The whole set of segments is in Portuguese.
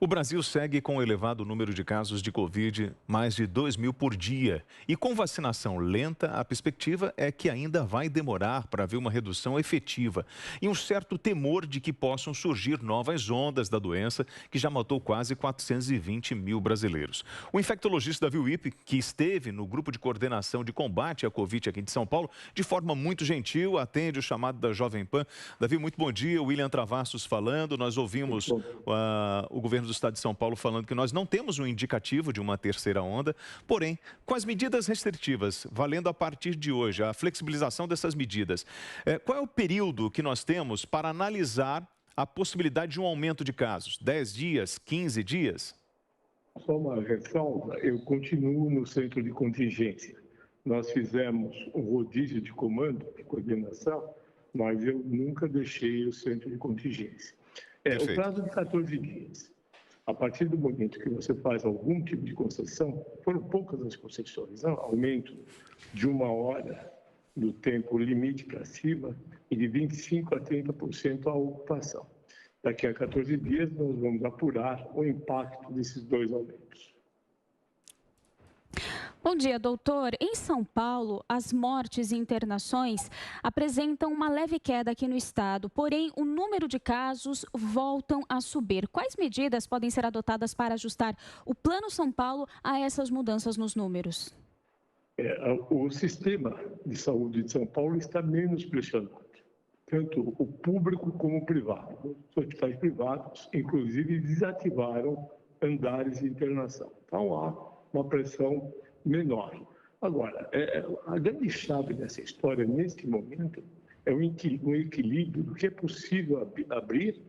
O Brasil segue com um elevado número de casos de Covid, mais de 2.000 por dia. E com vacinação lenta, a perspectiva é que ainda vai demorar para haver uma redução efetiva e um certo temor de que possam surgir novas ondas da doença, que já matou quase 420 mil brasileiros. O infectologista Davi Wippe, que esteve no grupo de coordenação de combate à Covid aqui de São Paulo, de forma muito gentil, atende o chamado da Jovem Pan. Davi, muito bom dia. William Travassos falando. Nós ouvimos o governo do Estado de São Paulo falando que nós não temos um indicativo de uma terceira onda, porém, com as medidas restritivas, valendo a partir de hoje, a flexibilização dessas medidas, qual é o período que nós temos para analisar a possibilidade de um aumento de casos? 10 dias, 15 dias? Só uma ressalva, eu continuo no centro de contingência. Nós fizemos um rodízio de comando, de coordenação, mas eu nunca deixei o centro de contingência. O prazo de 14 dias. A partir do momento que você faz algum tipo de concessão, foram poucas as concessões, não? Aumento de 1 hora do tempo limite para cima e de 25% a 30% a ocupação. Daqui a 14 dias, nós vamos apurar o impacto desses dois aumentos. Bom dia, doutor. Em São Paulo, as mortes e internações apresentam uma leve queda aqui no estado, porém o número de casos voltam a subir. Quais medidas podem ser adotadas para ajustar o Plano São Paulo a essas mudanças nos números? O sistema de saúde de São Paulo está menos pressionado, tanto o público como o privado. Os hospitais privados, inclusive, desativaram andares de internação. Então, há uma pressão menor. Agora, a grande chave dessa história, neste momento, é o equilíbrio do que é possível abrir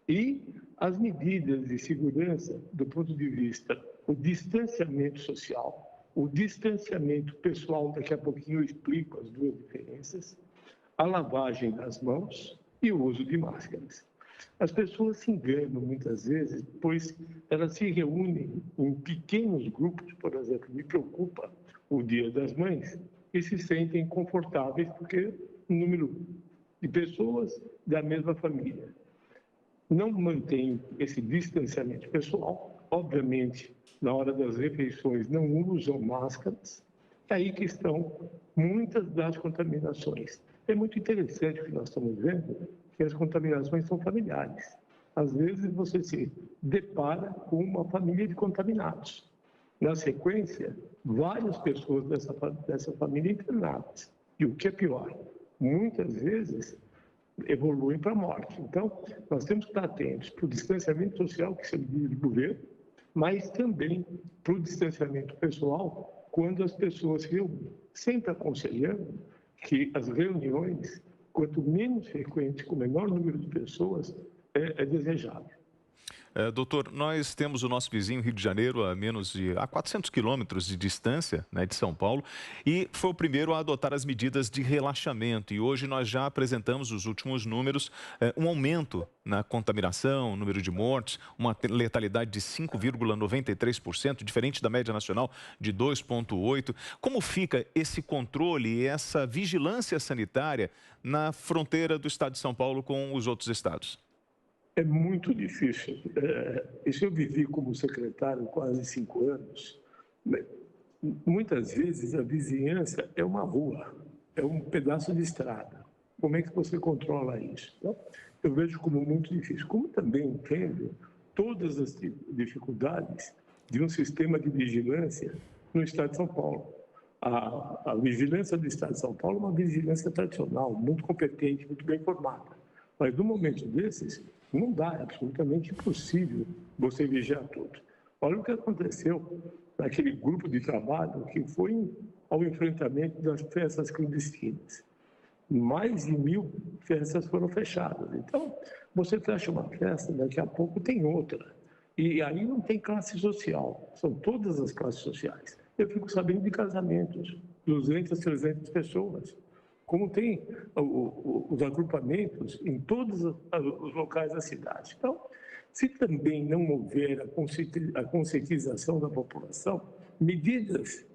e as medidas de segurança do ponto de vista o distanciamento social, o distanciamento pessoal, daqui a pouquinho eu explico as duas diferenças, a lavagem das mãos e o uso de máscaras. As pessoas se enganam muitas vezes, pois elas se reúnem em pequenos grupos, por exemplo, me preocupa o Dia das Mães, e se sentem confortáveis porque o número de pessoas da mesma família. Não mantém esse distanciamento pessoal, obviamente, na hora das refeições não usam máscaras, é aí que estão muitas das contaminações. É muito interessante o que nós estamos vendo, que as contaminações são familiares. Às vezes você se depara com uma família de contaminados. Na sequência, várias pessoas dessa família internadas. E o que é pior, muitas vezes evoluem para a morte. Então, nós temos que estar atentos para o distanciamento social, que se medida de governo, mas também para o distanciamento pessoal quando as pessoas se reúnem. Sempre aconselhando que as reuniões, quanto menos frequentes, com menor número de pessoas, é desejável. Doutor, nós temos o nosso vizinho Rio de Janeiro a 400 quilômetros de distância, né, de São Paulo, e foi o primeiro a adotar as medidas de relaxamento. E hoje nós já apresentamos os últimos números, um aumento na contaminação, número de mortes, uma letalidade de 5,93%, diferente da média nacional de 2,8%. Como fica esse controle e essa vigilância sanitária na fronteira do estado de São Paulo com os outros estados? É muito difícil. Isso eu vivi como secretário quase 5 anos. Muitas vezes a vizinhança é uma rua, é um pedaço de estrada. Como é que você controla isso? Então, eu vejo como muito difícil. Como também entendo todas as dificuldades de um sistema de vigilância no estado de São Paulo. A vigilância do estado de São Paulo é uma vigilância tradicional, muito competente, muito bem formada. Mas, num momento desses, não dá, é absolutamente impossível você vigiar tudo. Olha o que aconteceu naquele grupo de trabalho que foi ao enfrentamento das festas clandestinas. Mais de 1.000 festas foram fechadas. Então, você fecha uma festa, daqui a pouco tem outra. E aí não tem classe social, são todas as classes sociais. Eu fico sabendo de casamentos, 200, 300 pessoas. Como tem os agrupamentos em todos os locais da cidade. Então, se também não houver a conscientização da população, medidas,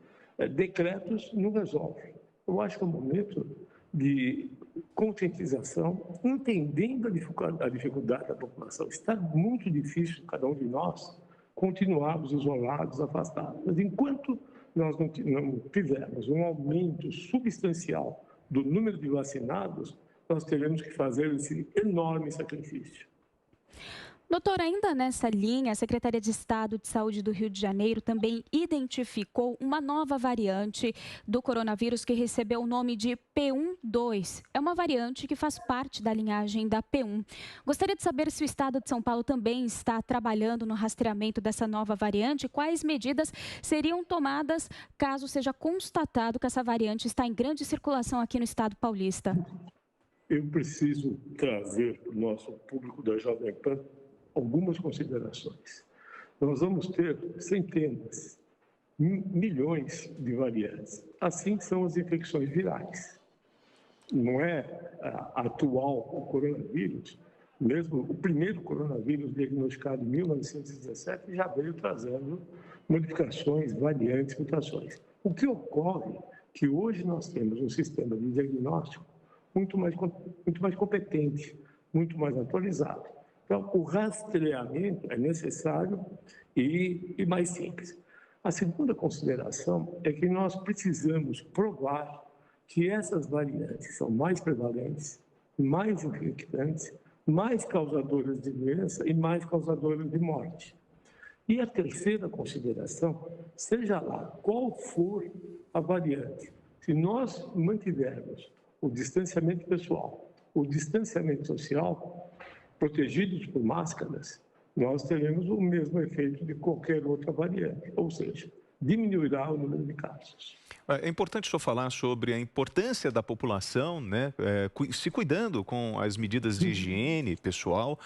decretos não resolvem. Eu acho que é o momento de conscientização, entendendo a dificuldade da população. Está muito difícil, cada um de nós, continuarmos isolados, afastados. Mas enquanto nós não tivermos um aumento substancial do número de vacinados, nós teremos que fazer esse enorme sacrifício. Doutor, ainda nessa linha, a Secretaria de Estado de Saúde do Rio de Janeiro também identificou uma nova variante do coronavírus que recebeu o nome de P12. É uma variante que faz parte da linhagem da P1. Gostaria de saber se o Estado de São Paulo também está trabalhando no rastreamento dessa nova variante. Quais medidas seriam tomadas caso seja constatado que essa variante está em grande circulação aqui no Estado paulista? Eu preciso trazer para o nosso público da Jovem Pan algumas considerações. Nós vamos ter centenas, milhões de variantes. Assim são as infecções virais. Não é atual o coronavírus, mesmo o primeiro coronavírus diagnosticado em 1917 já veio trazendo modificações, variantes, mutações. O que ocorre é que hoje nós temos um sistema de diagnóstico muito mais competente, muito mais atualizado. Então, o rastreamento é necessário e mais simples. A segunda consideração é que nós precisamos provar que essas variantes são mais prevalentes, mais infectantes, mais causadoras de doença e mais causadoras de morte. E a terceira consideração, seja lá qual for a variante, se nós mantivermos o distanciamento pessoal, o distanciamento social, protegidos por máscaras, nós teremos o mesmo efeito de qualquer outra variante, ou seja, diminuirá o número de casos. É importante o senhor falar sobre a importância da população, né, se cuidando com as medidas de higiene pessoal.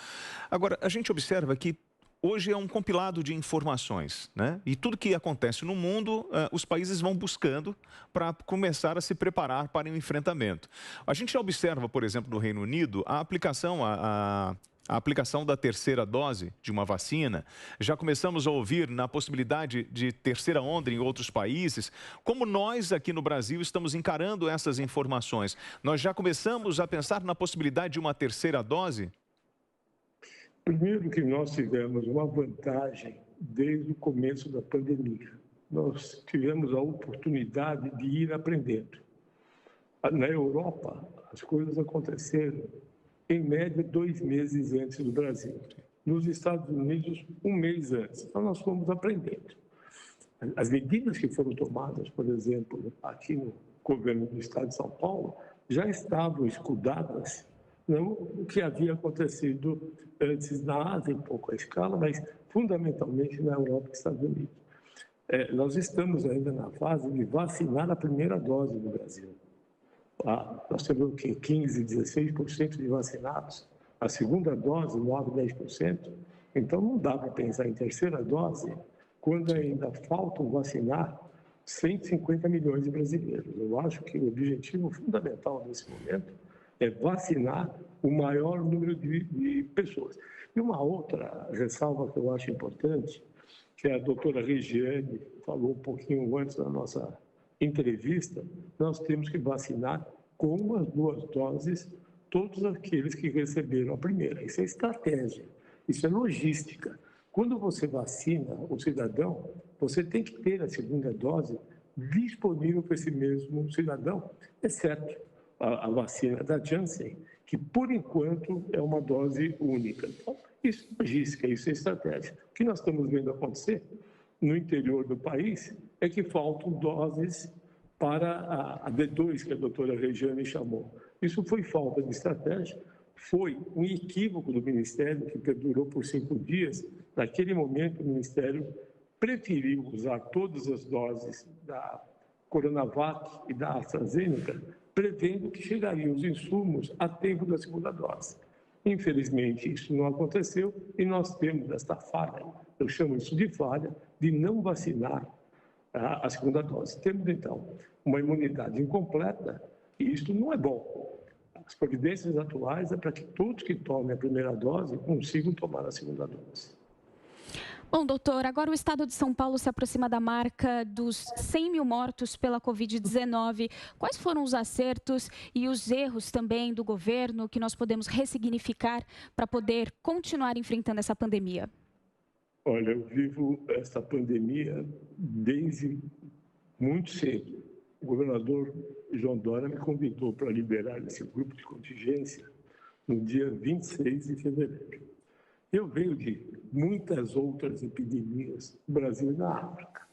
Agora, a gente observa que hoje é um compilado de informações, né? E tudo que acontece no mundo, os países vão buscando para começar a se preparar para o enfrentamento. A gente já observa, por exemplo, no Reino Unido, a aplicação da terceira dose de uma vacina. Já começamos a ouvir na possibilidade de terceira onda em outros países. Como nós aqui no Brasil estamos encarando essas informações? Nós já começamos a pensar na possibilidade de uma terceira dose? Primeiro que nós tivemos uma vantagem desde o começo da pandemia. Nós tivemos a oportunidade de ir aprendendo. Na Europa, as coisas aconteceram, em média, 2 meses antes do Brasil. Nos Estados Unidos, 1 mês antes. Então, nós fomos aprendendo. As medidas que foram tomadas, por exemplo, aqui no governo do Estado de São Paulo, já estavam escudadas o que havia acontecido antes na Ásia, em pouca escala, mas fundamentalmente na Europa e Estados Unidos. Nós estamos ainda na fase de vacinar a primeira dose no Brasil. Nós temos o quê? 15%, 16% de vacinados. A segunda dose, 9%, 10%. Então, não dá para pensar em terceira dose quando ainda faltam vacinar 150 milhões de brasileiros. Eu acho que o objetivo fundamental nesse momento é vacinar o maior número de pessoas. E uma outra ressalva que eu acho importante, que a doutora Regiane falou um pouquinho antes da nossa entrevista, nós temos que vacinar com as 2 doses todos aqueles que receberam a primeira. Isso é estratégia, isso é logística. Quando você vacina o cidadão, você tem que ter a segunda dose disponível para esse mesmo cidadão, exceto a vacina da Janssen, que, por enquanto, é uma dose única. Então, isso é logística, isso é estratégia. O que nós estamos vendo acontecer no interior do país é que faltam doses para a D2, que a doutora Regiane chamou. Isso foi falta de estratégia, foi um equívoco do Ministério, que perdurou por 5 dias. Naquele momento, o Ministério preferiu usar todas as doses da Coronavac e da AstraZeneca, prevendo que chegariam os insumos a tempo da segunda dose. Infelizmente, isso não aconteceu e nós temos esta falha, eu chamo isso de falha, de não vacinar a segunda dose. Temos, então, uma imunidade incompleta e isso não é bom. As providências atuais é para que todos que tomem a primeira dose consigam tomar a segunda dose. Bom, doutor, agora o estado de São Paulo se aproxima da marca dos 100 mil mortos pela Covid-19. Quais foram os acertos e os erros também do governo que nós podemos ressignificar para poder continuar enfrentando essa pandemia? Olha, eu vivo essa pandemia desde muito cedo. O governador João Dória me convidou para liderar esse grupo de contingência no dia 26 de fevereiro. Eu venho de muitas outras epidemias no Brasil e na África.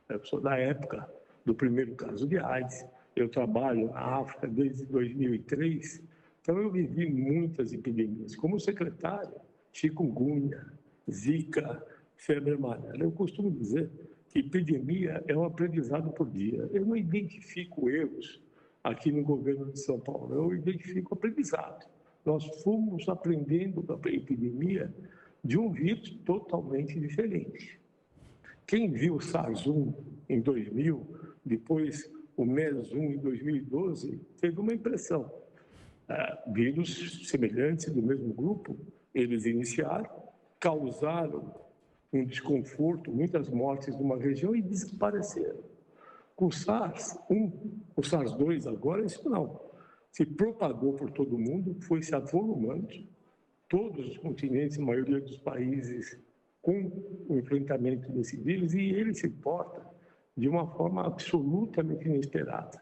Eu sou da época do primeiro caso de AIDS. Eu trabalho na África desde 2003. Então, eu vivi muitas epidemias. Como secretário, chikungunya, zika, febre amarela. Eu costumo dizer que epidemia é um aprendizado por dia. Eu não identifico erros aqui no governo de São Paulo, eu identifico aprendizado. Nós fomos aprendendo com a epidemia de um vírus totalmente diferente. Quem viu o SARS-1 em 2000, depois o MERS-1 em 2012, teve uma impressão. Vírus semelhantes do mesmo grupo, eles iniciaram, causaram um desconforto, muitas mortes numa região e desapareceram. Com o SARS-1, o SARS-2 agora, isso não. Se propagou por todo o mundo, foi se avolumando, todos os continentes, a maioria dos países, com o enfrentamento desse vírus, e ele se porta de uma forma absolutamente inesperada.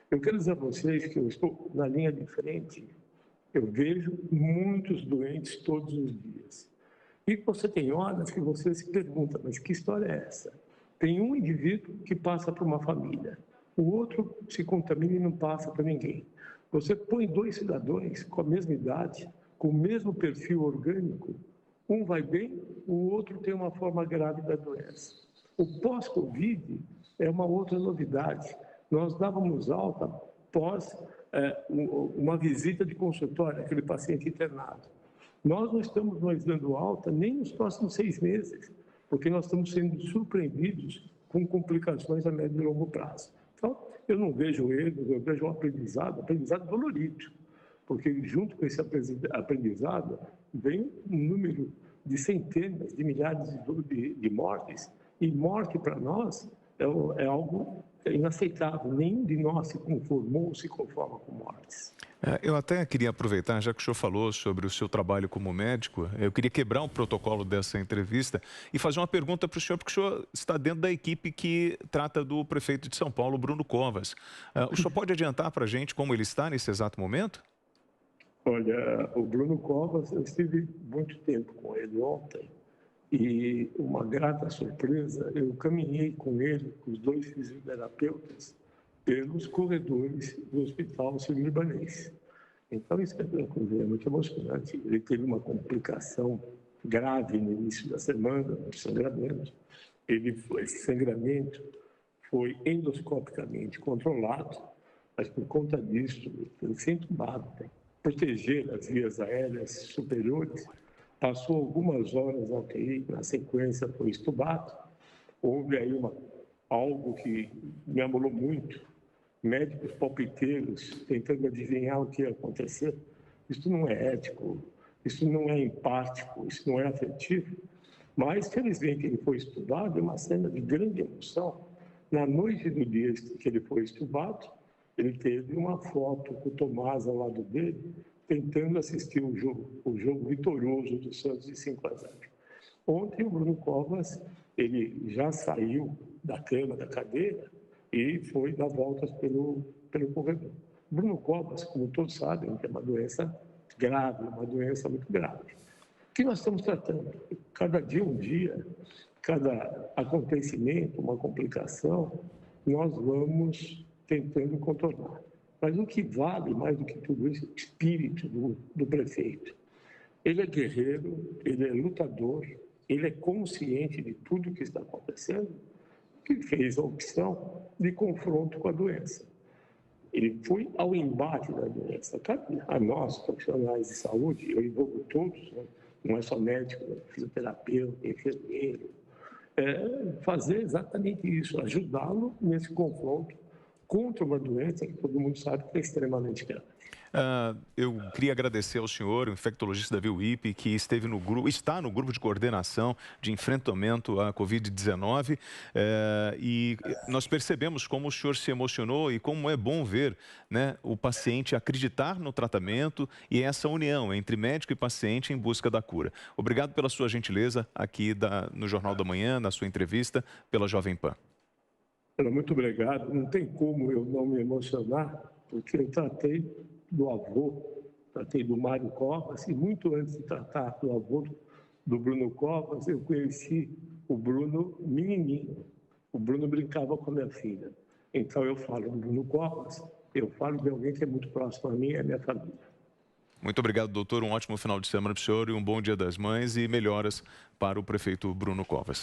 Eu quero dizer a vocês que eu estou na linha de frente, eu vejo muitos doentes todos os dias. E você tem horas que você se pergunta, mas que história é essa? Tem um indivíduo que passa para uma família, o outro se contamina e não passa para ninguém. Você põe dois cidadãos com a mesma idade, com o mesmo perfil orgânico, um vai bem, o outro tem uma forma grave da doença. O pós-Covid é uma outra novidade. Nós dávamos alta pós uma visita de consultório, aquele paciente internado. Nós não estamos mais dando alta nem nos próximos 6 meses, porque nós estamos sendo surpreendidos com complicações a médio e longo prazo. Então, eu não vejo erros, eu vejo um aprendizado dolorido, porque junto com esse aprendizado vem um número de centenas de milhares de mortes, e morte para nós é algo inaceitável. Nenhum de nós se conformou ou se conforma com mortes. Eu até queria aproveitar, já que o senhor falou sobre o seu trabalho como médico, eu queria quebrar um protocolo dessa entrevista e fazer uma pergunta para o senhor, porque o senhor está dentro da equipe que trata do prefeito de São Paulo, Bruno Covas. O senhor pode adiantar para a gente como ele está nesse exato momento? Olha, o Bruno Covas, eu estive muito tempo com ele ontem e uma grata surpresa, eu caminhei com ele, com os dois fisioterapeutas, pelos corredores do Hospital Sírio-Libanês. Então, isso é muito emocionante. Ele teve uma complicação grave no início da semana, um sangramento. Esse sangramento foi endoscopicamente controlado, mas por conta disso, ele foi entubado, para proteger as vias aéreas superiores. Passou algumas horas na UTI, na sequência foi entubado. Houve aí algo que me amolou muito. Médicos palpiteiros tentando adivinhar o que ia acontecer. Isso não é ético, isso não é empático, isso não é afetivo. Mas, felizmente, ele foi estubado, é uma cena de grande emoção. Na noite do dia que ele foi estubado, ele teve uma foto com o Tomás ao lado dele, tentando assistir o jogo vitorioso do Santos de 5-0. Ontem, o Bruno Covas, ele já saiu da cama, da cadeira, e foi dar voltas pelo corredor. Bruno Covas, como todos sabem, é uma doença grave, uma doença muito grave. O que nós estamos tratando? Cada dia, cada acontecimento, uma complicação, nós vamos tentando contornar. Mas o que vale mais do que tudo isso é o espírito do prefeito. Ele é guerreiro, ele é lutador, ele é consciente de tudo o que está acontecendo, que fez a opção de confronto com a doença. Ele foi ao embate da doença. Cabe a nós, profissionais de saúde, eu envolvo todos, né? Não é só médico, fisioterapeuta, enfermeiro, fazer exatamente isso, ajudá-lo nesse confronto contra uma doença que todo mundo sabe que é extremamente grave. Eu queria agradecer ao senhor, o infectologista Davi Wippe, que está no grupo de coordenação de enfrentamento à Covid-19, e nós percebemos como o senhor se emocionou e como é bom ver, né, o paciente acreditar no tratamento e essa união entre médico e paciente em busca da cura. Obrigado pela sua gentileza aqui no Jornal da Manhã, na sua entrevista pela Jovem Pan. Muito obrigado. Não tem como eu não me emocionar, porque eu tratei do avô, tratei do Mário Covas, e muito antes de tratar do avô do Bruno Covas, eu conheci o Bruno menininho. O Bruno brincava com a minha filha. Então eu falo do Bruno Covas, eu falo de alguém que é muito próximo a mim e à minha família. Muito obrigado, doutor. Um ótimo final de semana para o senhor e um bom Dia das Mães e melhoras para o prefeito Bruno Covas.